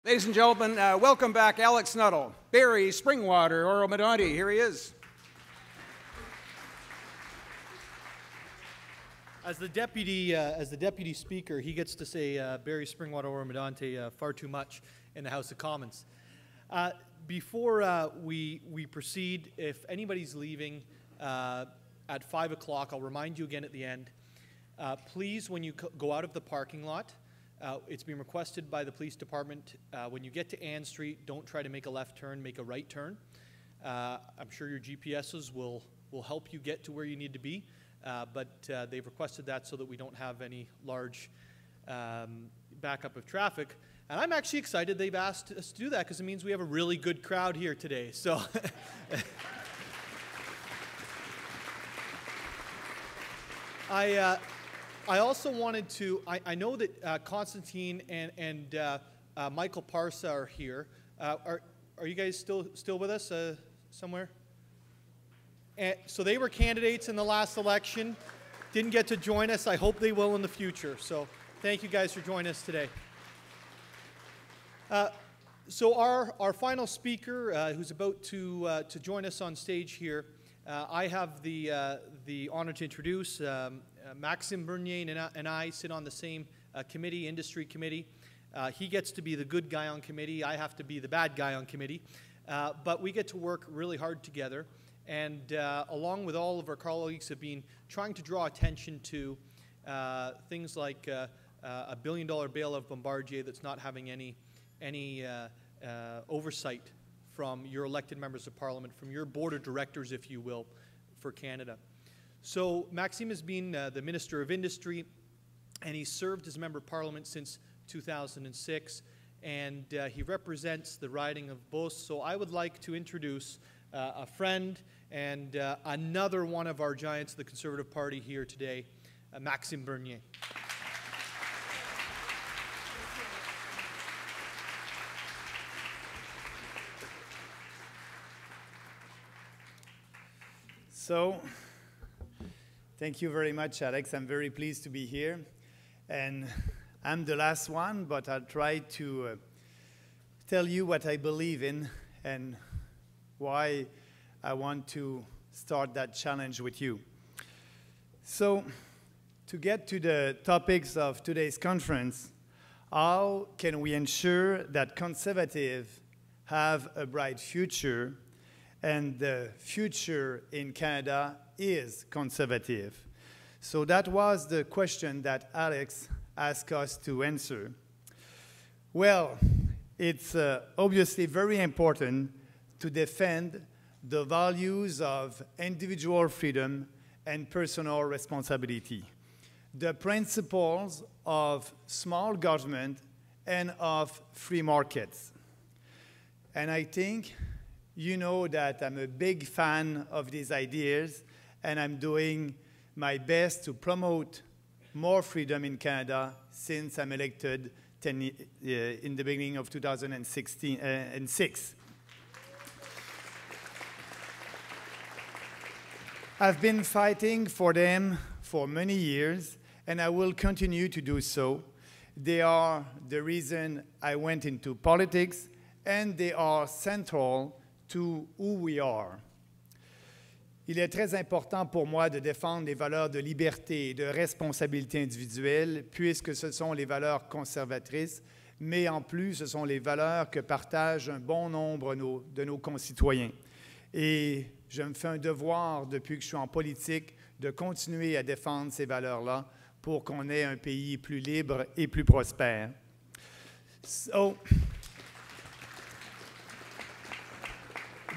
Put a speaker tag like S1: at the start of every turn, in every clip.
S1: Ladies and gentlemen, welcome back Alex Nuttall, Barry Springwater, Oro-Medonte. Here he is.
S2: As the deputy speaker, he gets to say Barry Springwater, Oro-Medonte far too much in the House of Commons. Before we proceed, if anybody's leaving at 5 o'clock, I'll remind you again at the end. Please, when you go out of the parking lot, it's been requested by the police department, when you get to Ann Street, don't try to make a left turn, make a right turn. I'm sure your GPSs will help you get to where you need to be, but they've requested that so that we don't have any large backup of traffic. And I'm actually excited they've asked us to do that because it means we have a really good crowd here today. So. I also wanted to, I know that Constantine and Michael Parsa are here. Are you guys still with us somewhere? And so they were candidates in the last election. Didn't get to join us. I hope they will in the future. So thank you guys for joining us today. So our final speaker, who's about to join us on stage here, I have the honor to introduce Maxime Bernier, and I sit on the same committee, industry committee. He gets to be the good guy on committee. I have to be the bad guy on committee. But we get to work really hard together. And along with all of our colleagues have been trying to draw attention to things like a $1 billion bail of Bombardier that's not having any oversight from your elected members of parliament, from your board of directors, if you will, for Canada. So Maxime has been the Minister of Industry, and he's served as a member of parliament since 2006, and he represents the riding of Beauce. So I would like to introduce a friend and another one of our giants of the Conservative Party here today, Maxime Bernier.
S3: So, thank you very much, Alex. I'm very pleased to be here. And I'm the last one, but I'll try to tell you what I believe in and why I want to start that challenge with you. So, to get to the topics of today's conference, how can we ensure that conservatives have a bright future and the future in Canada is conservative? So that was the question that Alex asked us to answer. Well, it's obviously very important to defend the values of individual freedom and personal responsibility, the principles of small government and of free markets. And I think you know that I'm a big fan of these ideas, and I'm doing my best to promote more freedom in Canada since I'm elected in the beginning of 2006. I've been fighting for them for many years, and I will continue to do so. They are the reason I went into politics, and they are central to who we are. Il est très important pour moi de défendre les valeurs de liberté et de responsabilité individuelle, puisque ce sont les valeurs conservatrices, mais en plus, ce sont les valeurs que partagent un bon nombre de nos concitoyens. Et je me fais un devoir, depuis que je suis en politique, de continuer à défendre ces valeurs-là pour qu'on ait un pays plus libre et plus prospère. So,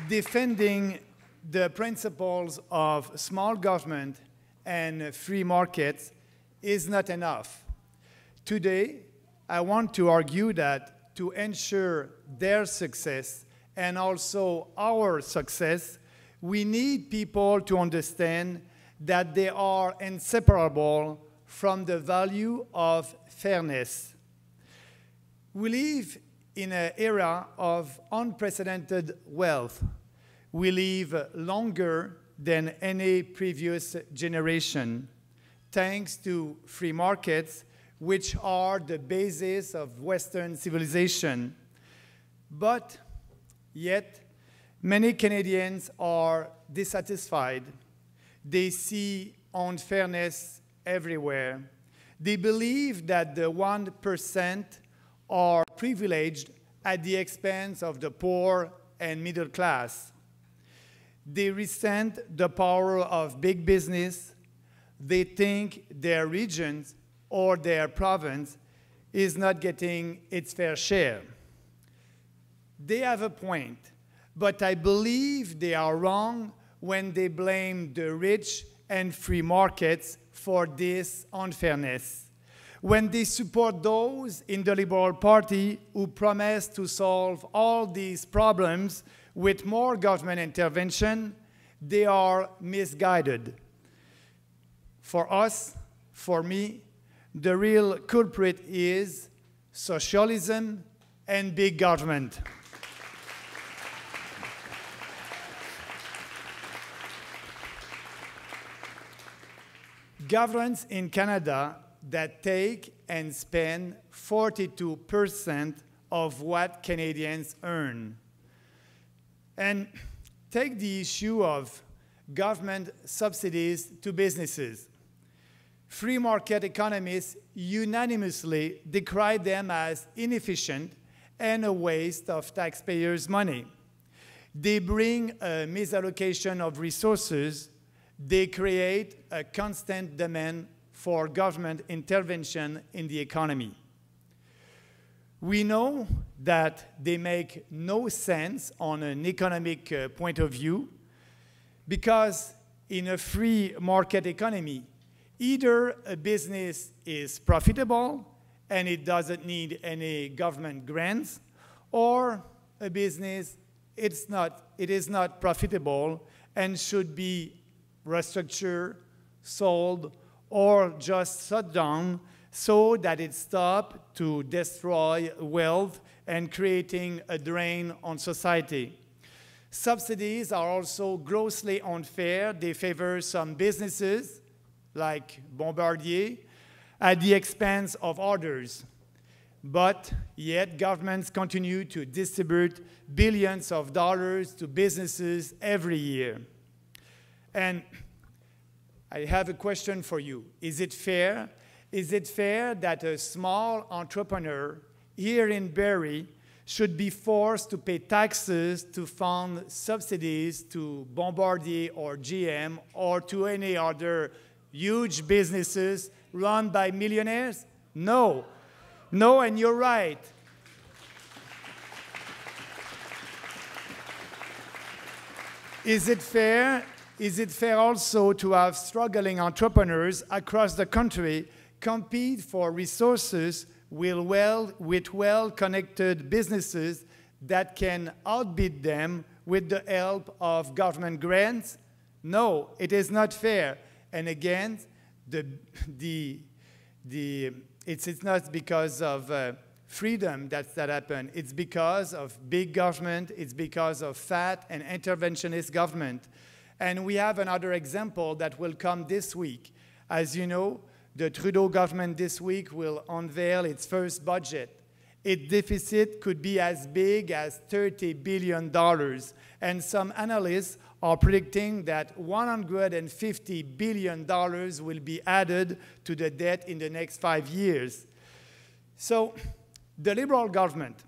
S3: defending the principles of small government and free markets is not enough. Today, I want to argue that to ensure their success and also our success, we need people to understand that they are inseparable from the value of fairness. We live in an era of unprecedented wealth. We live longer than any previous generation, thanks to free markets, which are the basis of Western civilization. But yet, many Canadians are dissatisfied. They see unfairness everywhere. They believe that the 1% are privileged at the expense of the poor and middle class. They resent the power of big business. They think their regions or their province is not getting its fair share. They have a point, but I believe they are wrong when they blame the rich and free markets for this unfairness. When they support those in the Liberal Party who promise to solve all these problems with more government intervention, they are misguided. For us, for me, the real culprit is socialism and big government. Governments in Canada that take and spend 42% of what Canadians earn. And take the issue of government subsidies to businesses. Free market economists unanimously decry them as inefficient and a waste of taxpayers' money. They bring a misallocation of resources. They create a constant demand for government intervention in the economy. We know that they make no sense on an economic point of view because in a free market economy, either a business is profitable and it doesn't need any government grants, or a business it is not profitable and should be restructured, sold, or just shut down so that it stops to destroy wealth and creating a drain on society. Subsidies are also grossly unfair. They favor some businesses, like Bombardier, at the expense of others. But yet governments continue to distribute billions of dollars to businesses every year. And I have a question for you. Is it fair? Is it fair that a small entrepreneur here in Barrie should be forced to pay taxes to fund subsidies to Bombardier or GM or to any other huge businesses run by millionaires? No. No, and you're right. Is it fair? Is it fair also to have struggling entrepreneurs across the country compete for resources with well-connected businesses that can outbid them with the help of government grants? No, it is not fair. And again, it's not because of freedom that happened. It's because of big government. It's because of fat and interventionist government. And we have another example that will come this week. As you know, the Trudeau government this week will unveil its first budget. Its deficit could be as big as $30 billion. And some analysts are predicting that $150 billion will be added to the debt in the next 5 years. So the Liberal government,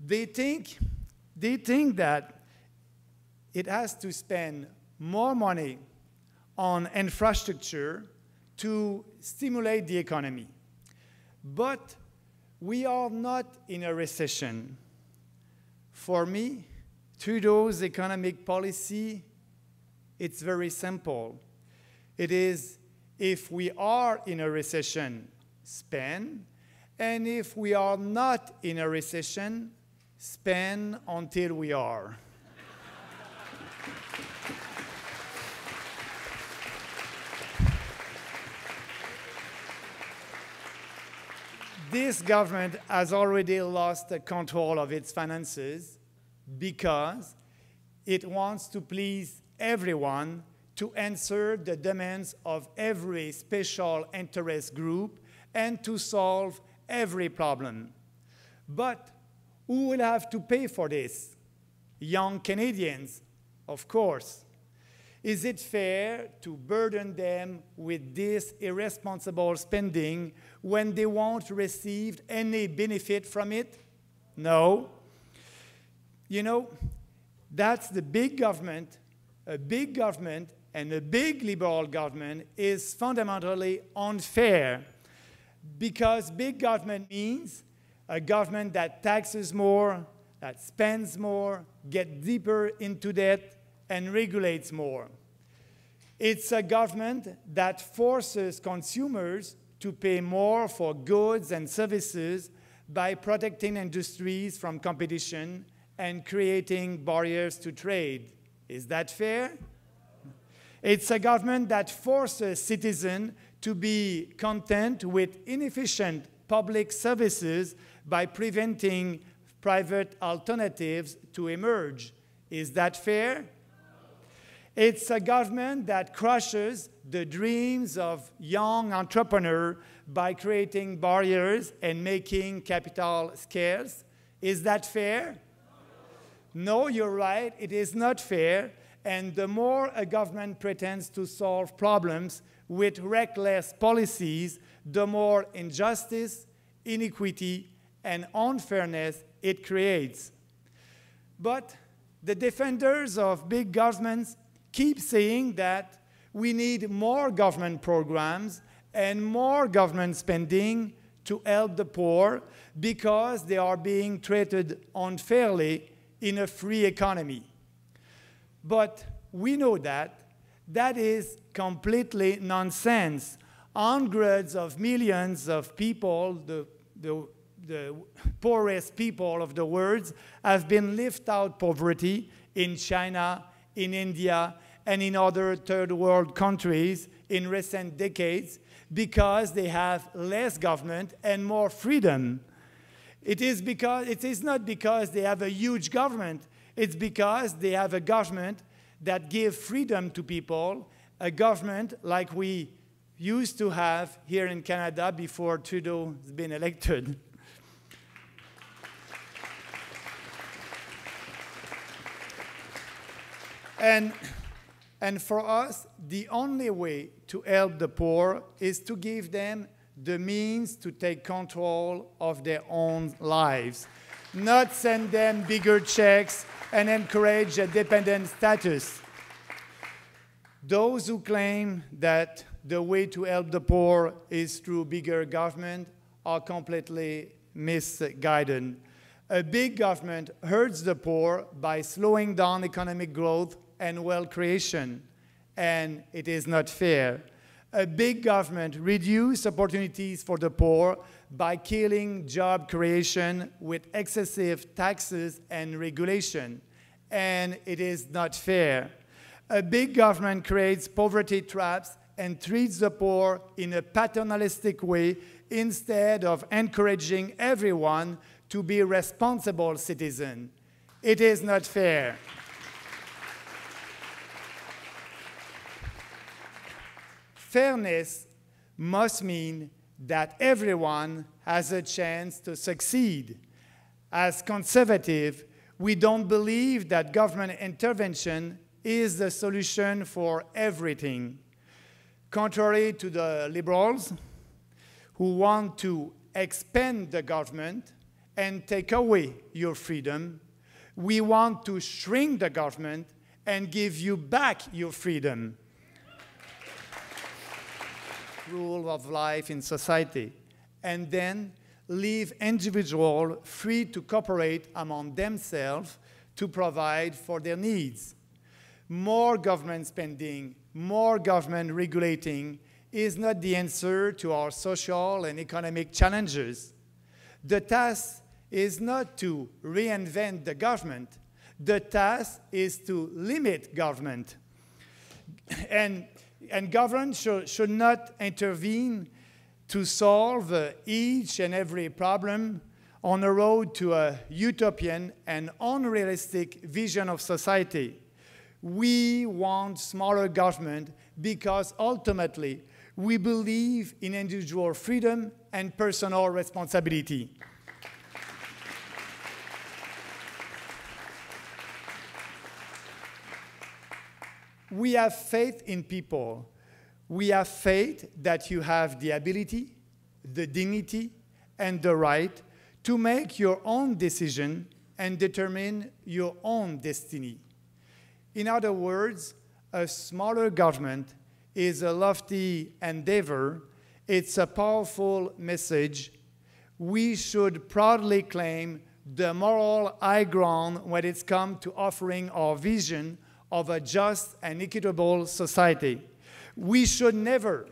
S3: they think that it has to spend more money on infrastructure to stimulate the economy. But we are not in a recession. For me, Trudeau's economic policy, it's very simple. It is, if we are in a recession, spend, and if we are not in a recession, spend until we are. This government has already lost the control of its finances because it wants to please everyone, to answer the demands of every special interest group, and to solve every problem. But Who will have to pay for this? Young Canadians, of course. Is it fair to burden them with this irresponsible spending when they won't receive any benefit from it? No. You know, that's the big government. A big government and a big liberal government is fundamentally unfair, because big government means a government that taxes more, that spends more, gets deeper into debt, and regulates more. It's a government that forces consumers to pay more for goods and services by protecting industries from competition and creating barriers to trade. Is that fair? It's a government that forces citizens to be content with inefficient public services by preventing private alternatives to emerge. Is that fair? It's a government that crushes the dreams of young entrepreneurs by creating barriers and making capital scarce. Is that fair? No, you're right. It is not fair. And the more a government pretends to solve problems with reckless policies, the more injustice, inequity, and unfairness it creates. But the defenders of big governments keep saying that we need more government programs and more government spending to help the poor because they are being treated unfairly in a free economy. But we know that that is completely nonsense. Hundreds of millions of people, the poorest people of the world, have been left out poverty in China, in India, and in other third world countries in recent decades because they have less government and more freedom. It is not because they have a huge government. It's because they have a government that gives freedom to people, a government like we used to have here in Canada before Trudeau has been elected. And for us, the only way to help the poor is to give them the means to take control of their own lives, not send them bigger checks and encourage a dependent status. Those who claim that the way to help the poor is through bigger government are completely misguided. A big government hurts the poor by slowing down economic growth and wealth creation, and it is not fair. A big government reduces opportunities for the poor by killing job creation with excessive taxes and regulation, and it is not fair. A big government creates poverty traps and treats the poor in a paternalistic way instead of encouraging everyone to be responsible citizens. It is not fair. Fairness must mean that everyone has a chance to succeed. As conservatives, we don't believe that government intervention is the solution for everything. Contrary to the liberals, who want to expand the government and take away your freedom, we want to shrink the government and give you back your freedom. Rule of life in society, and then leave individuals free to cooperate among themselves to provide for their needs. More government spending, more government regulating is not the answer to our social and economic challenges. The task is not to reinvent the government. The task is to limit government. And government should not intervene to solve each and every problem on the road to a utopian and unrealistic vision of society. We want smaller government because ultimately we believe in individual freedom and personal responsibility. We have faith in people. We have faith that you have the ability, the dignity, and the right to make your own decision and determine your own destiny. In other words, a smaller government is a lofty endeavor. It's a powerful message. We should proudly claim the moral high ground when it's come to offering our vision of a just and equitable society. We should never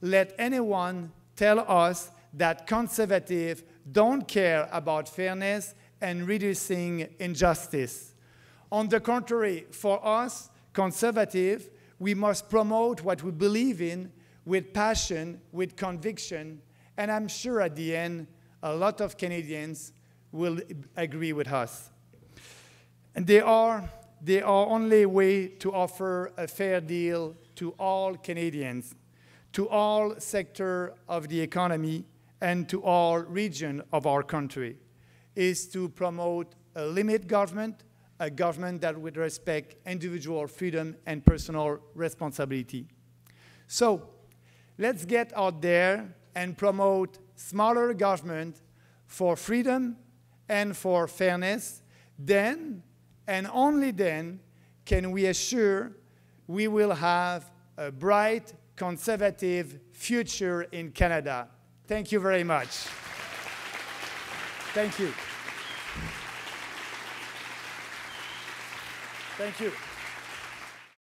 S3: let anyone tell us that conservatives don't care about fairness and reducing injustice. On the contrary, for us, conservatives, we must promote what we believe in with passion, with conviction, and I'm sure at the end, a lot of Canadians will agree with us. And they are only way to offer a fair deal to all Canadians, to all sectors of the economy, and to all regions of our country, is to promote a limit government, a government that would respect individual freedom and personal responsibility. So let's get out there and promote smaller government for freedom and for fairness. Then, and only then, can we assure we will have a bright, conservative future in Canada. Thank you very much. Thank you. Thank you.